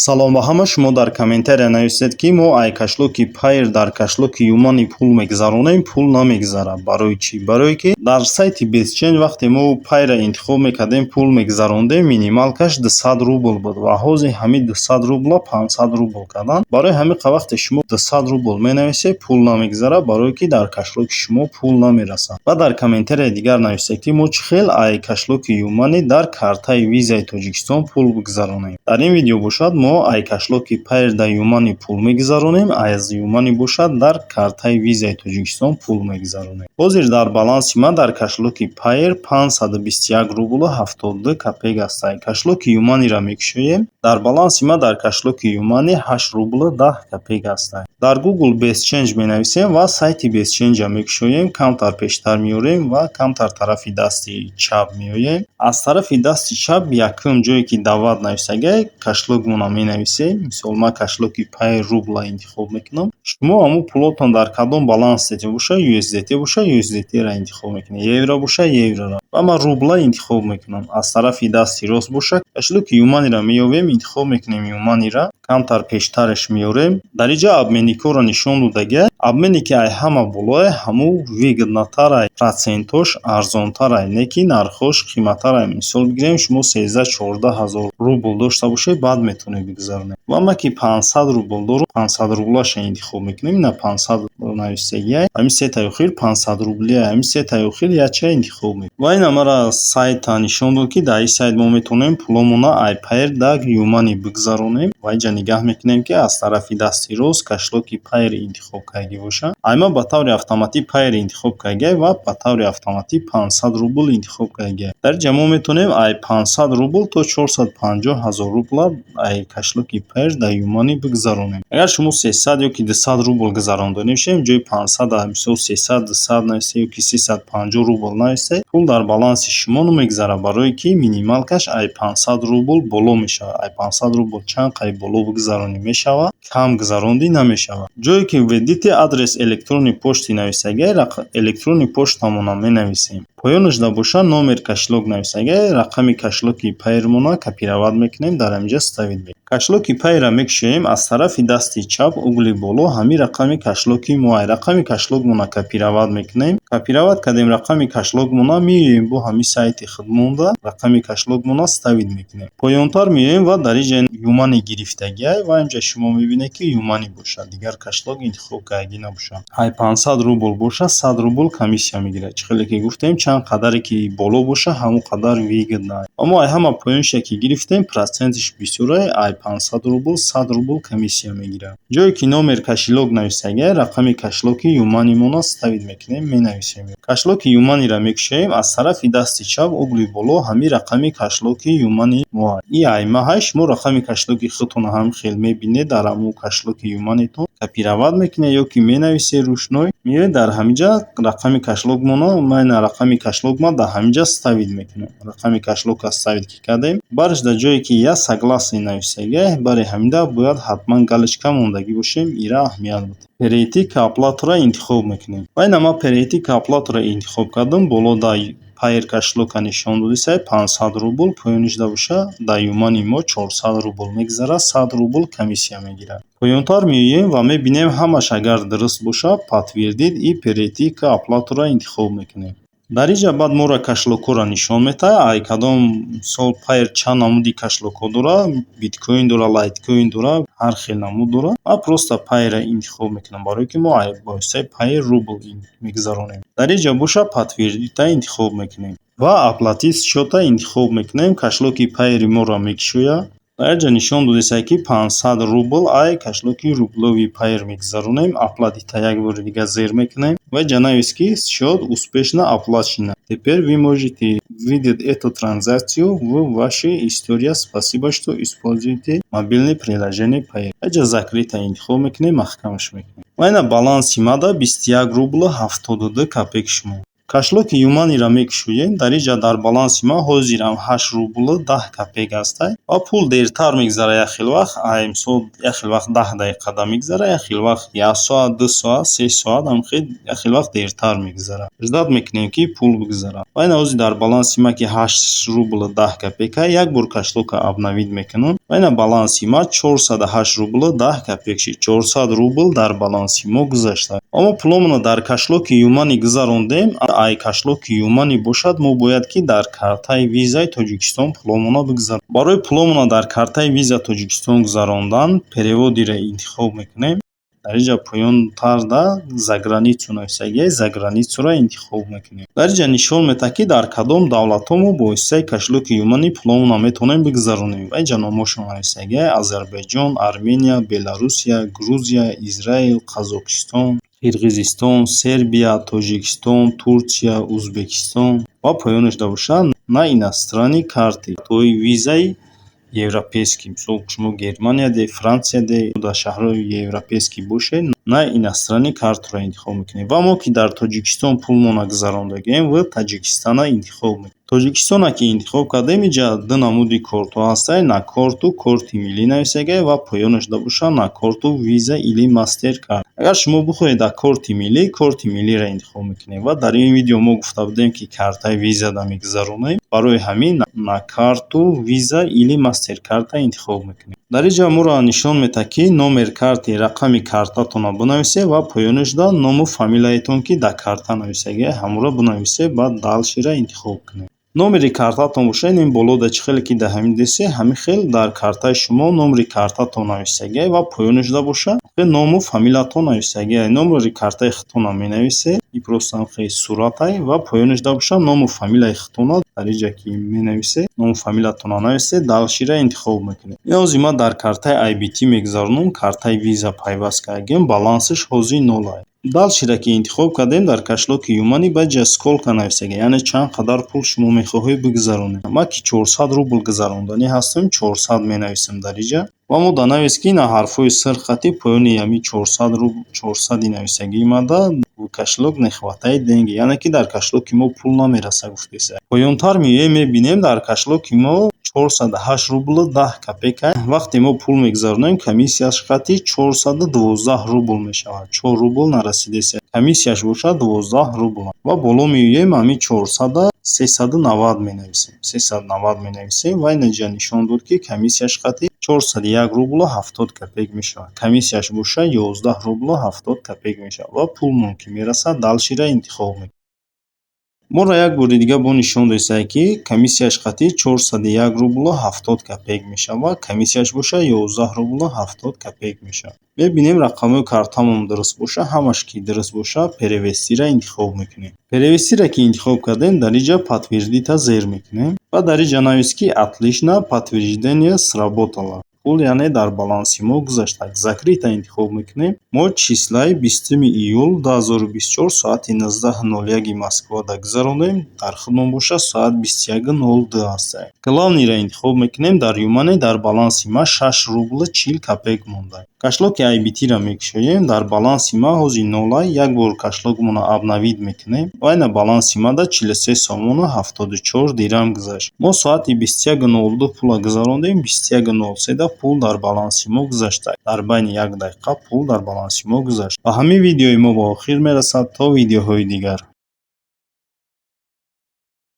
Салом ба ҳама шумо дар комментария нависед, ки мо ай кашлоки пайр дар кашлоки юмани пул мегузаронем, пул намегузарад. Барои чӣ? Барое ки дар сайти BestChange вақте мо пайра интихоб мекардем, пул мегузарондем, минимал каш 200 рубл буд ва ҳозир ҳамин 200 рубла 500 рубл кардан. Барои ҳамин вақте шумо 200 рубл менависед, пул намегузарад, барое ки дар кашлоки шумо пул намерасад. Ва дар комментарияи дигар нависед, ки мо чӣ хел ай кашлоки юмани дар картаи визаи Тоҷикистон пул бигузаронем. Дар ин видео бошад мо ай кашлоки пайр дар юмани пул мегузаронем, аз юмани бошад дар картаи визаи Тоҷикистон пул мегузаронем. ҳозир дар баланси ман дар кашлоки пайр 521 рубл 72 копейк аст. Ай кашлоки юманиро мекушоем. Дар баланси ман дар кашлоки юмани 8 рубл 10 копейк аст. Дар Google BestChange менависем ва сайти BestChange мекушоем, камтар пештар меорем ва камтар тарафи дасти чап меоем. Аз тарафи дасти чап якум ҷое ки давлат нависаги кашлокмона менависем. Мисол ман кашлоки пайр рубла интихоб мекунам. шумо ҳамун пулотон дар кадом баланс боша, USDT боша, USDT-ро интихоб мекунем, евро боша, евроро. ва ман рубла интихоб мекунам. аз тарафи дасти рост боша кашлоки юманиро меёвем, интихоб мекунем юманиро, камтар пештараш меорем. дар инҷа обменни корро нишон додагӣ. обмене ки ай ҳама болое, ҳамун выгоднатар, процентош арзонтар, не ки нархош қиматтар. мисол бигирем, шумо 13-14 ҳазор рубл дошта бошед, баъд метавонед бигузаронед. ва ман ки 500 рубл дорам, 500 рублаша интихоб мекунем. ина 500 нависагӣ, ҳамин сетаи охир 500 рубли, ҳамин сетаи охир яча интихоб мекунем. ва ина мара сайта нишон дод, ки дар ин сайт мо метавонем пуломона ай пайр дар юмани бигузаронем. ва инҷа нигаҳ мекунем, ки аз тарафи дасти рост кашлоки пайр интихоб карда боша. ай ман ба таври автоматӣ пайр интихоб карда ва ба таври автоматӣ 500 рубл интихоб карда. дар инҷа мо метавонем ай 500 рубл то 450 ҳазор рубла ай кашлоки пайр дар юмани бигузаронем. агар шумо 300 ё ки 200 рубл гузаронда мешавем, ҷои 500 мисол 300 200 нависед ё ки 350 рубл нависед, пул дар баланси шумо намегузарад, барое ки минимал каш ай 500 рубл боло мешавад. ай 500 рубл чанд қай боло бигузаронӣ мешавад, кам гузарондӣ намешавад. ҷое ки введите адрес электронии почти нависаги, электронии почтамона менависем. поёнаш да боша номер кашлок нависаги, рақами кашлоки пайрмона копировать мекунем, дар инҷа ставид мекунем. кашлоки пайра мекушоем, аз тарафи дасти чап угли боло ҳамин рақами кашлоки мо, рақами кашлокмона копировать мекунем. копировать кардем рақами кашлокмона, меоем бо ҳамин сайти худмонда рақами кашлокмона ставид мекунем. поёнтар меоем ва дар инҷа юмани гирифтагӣ, ва инҷа шумо мебинед ки юмани бошад, дигар кашлок интихоб кардагӣ набошад. ай 500 рубл боша 100 рубл комиссия мегирад. чӣ хеле ки гуфтем, чанд қадаре ки боло боша ҳамон қадар выгодна. аммо ай ҳама поёнаше ки гирифтем процентиш бисёре, ай 500 рубл 100 рубл комиссия мегирад. ҷое ки номер кашилок нависаги, рақами кашлоки юманимона ставид мекунем, менависем. кашлоки юманиро мекушоем, аз тарафи дасти чап угли боло ҳамин рақами кашлоки юмани мо. и ай маҳай шумо рақами кашлоки худтон ҳам хел мебинед, дар ҳамун кашлоки юманитон копировать мекунед ё ки менависед рӯшной, меоед дар ҳаминҷа рақами кашлокмона, ман рақами кашлокма дар ҳаминҷа ставид мекунем. рақами кашлока ставид ки кардем, барш дар ҷое ки я согласие нависаги, бари ҳаминда бояд ҳатман галочка мондагӣ бошем, ира аҳамият буд. перейти к оплатаро интихоб мекунем. ва ина ман перейти к оплатаро интихоб кардам. боло дар пайр кашлока нишон додисай 500 рубл, поёниш да боша дар юмани мо 400 рубл мегузарад, 100 рубл комиссия мегирад. поёнтар меоем ва мебинем ҳамаш агар дуруст боша, подтвердид и перейти к оплатаро интихоб мекунем. дар инҷа баъд моро кашлокҳоро нишон метаҳад. ай кадом мисол пайр чанд намуди кашлокҳо дорад, биткоин дорад, лайткоин дорад, ҳар хел намуд дорад. ман просто пайра интихоб мекунам, барое ки мо бо ҳисаби пайр рубл мегузаронем. дар инҷа боша подтвердита интихоб мекунем ва оплатить счёта интихоб мекунем. кашлоки пайри моро мекушояд. дар инҷа нишон додисай ки 500 рубл ай кашлоки рублови пайр мегузаронем. оплатита як бори дига зер мекунем ва инҷа навис ки счёт успешно оплачено. теперь вы можете видеть эту транзакцию в вашей истории. спасибо что используете мобильное приложение пайр. инҷа закрита интихоб мекунем, маҳкамаш мекунем. ва ина баланси мада 21 рубл 72 копейк шумо. кашлоки юманиро мекушоем. Дар инҷа дар баланси ман ҳозирам 8 рубл 10 копейка астай ва пул дертар мегзара. Яхел вақт мисол яхел вақт 10 дақиқада мегзара, яхел вақт 1 соат, 2 соат, 3 соат яхел вақт дертар мегзара. ждат мекунем ки пул бигзара. ва ин ҳозир дар баланси ма ки 8 рубл 10 копейка як бор кашлока обновид мекунам ва ина баланси ма 408 рубл 10 копейк шид. 400 рубл дар баланси мо гузашта. Аммо пуломона дар кашлоки юманӣ гузарондем. Ай кашлоки юманӣ бошад, мо бояд ки дар картаи визаи Тоҷикистон пуломона бигузарем. Барои пуломона дар картаи виза Тоҷикистон гузарондан переводиро интихоб мекунем. дар инҷа поён тарда заграницу нависаги заграницуро интихоб мекунем. дар инҷа нишон медиҳад ки дар кадом давлатҳо мо бо воситаи кашлоки юманӣ пуломона метавонем бигузаронем. ва инҷа номошон нависаги Озарбойҷон, Армения, Беларусия, Грузия, Израил, Қазокистон, Қирғизистон, Сербия, Тоҷикистон, Турсия, Узбекистон ва поёнаш бошад на иностранни карти тои визаи европейский. Мисол шумо Германия де, Франсия де, дар шаҳрҳои европейский бошед, на иностранни картро интихоб мекунем. ва мо ки дар Тоҷикистон пулмона гузарондагем ва Таҷикистона интихоб мекунем. Тоҷикистона ки интихоб кардем, инҷа ду намуди кортҳо ҳастанд. на корту корти миллӣ нависаги ва поёнаш бошад на корту виза или мастеркард. агар шумо бихоҳед дар корти миллиро интихоб мекунем. ва дар ин видео мо гуфта будем ки картаи визада мегузаронем. барои ҳамин на карту виза или мастеркарда интихоб мекунем. дар инҷа моро нишон медиҳад ки номер карти рақами картатонро бинависед ва поёнашда ному фамилияетон ки дар карта нависаги ҳамуро бинависед. баъд далшира интихоб кунед. номери картатон бошад ин болода чӣ хеле ки дар ҳамин дисте ҳамин хел дар картаи шумо номери картатон нависаги ва поёнашда бошад ному фамилиятон нависаги. номери картаи худтонро менависед и просто ҳамин суратай ва поёнашда бошад ному фамилияи худтонро дар инҷа ки менависед ному фамилиятонро нависед далшира интихоб мекунед. ин ҳозир ман дар картаи IBT мегузаронам. картаи виза пайваст кардагем, балансиш ҳозир 0 аст. далшира ки интихоб кардем дар кашлоки юманӣ ба ҷа сколка нависаги, яъне чанд қадар пул шумо мехоҳед бигузаронед. ман ки 400 рубл гузаронданӣ ҳастам, 400 менависам дар инҷа ва мо дар навис ки ина ҳарфҳои сирхати поёни ҳамин 400 рубл 400 нависаги мада кашлок не хватает деньги, яъне ки дар кашлоки мо пул намераса гуфтеса. поёнтар мебинем дар кашлоки мо 408 рубл 10 копейка. вақте мо пул мегузаронем, комиссияш қати 412 рубл мешавад. 4 рубл нарасидеса. комиссияш бошад 12 рубл ва боло меоем ҳамин 400 390 менависем. 390 менависем ва ин инҷа нишон дод ки комиссияш қати 401 рубл 70 копейк мешавад. комиссияш бошад 11 рубл 70 копейк мешавад ва пулмон ки мерасад далшира интихоб мекунем. моро як бори дига бо нишон додисаги ки комиссияш қати 401 рубл 70 копейк мешавад. комиссияш бошад 11 рубл 70 копейк мешавад. мебинем рақамҳои картамон дуруст бошад. ҳамаш ки дуруст бошад перевестиро интихоб мекунем. перевестиро ки интихоб кардем, дар инҷа подтвердита зер мекунем ва дар инҷа навис ки отлично подтверждение сработало. пул яъне дар баланси мо гузашта. закрита интихоб мекунем. мо числаи 20 июл 2024 соати 19:01 Москвада гузаронем. дар худмон бошад соат 21:02 аст. главниро интихоб мекунем. дар юмане дар баланси ма 6 рубл 40 копейк монда. кашлоки IBT-ро мекушоем. дар баланси ма ҳозир 0. як бор кашлокмона обновид мекунем ва ина баланси мада 43 сомону 74 дирам гузашт. мо соати 21:02 пула гузарондем. 21:03 пул дар баланси мо гузашта. дар байни 1 дақиқа пул дар баланси мо гузашт. ва ҳамин видеои мо ба охир мерасад. то видеоҳои дигар.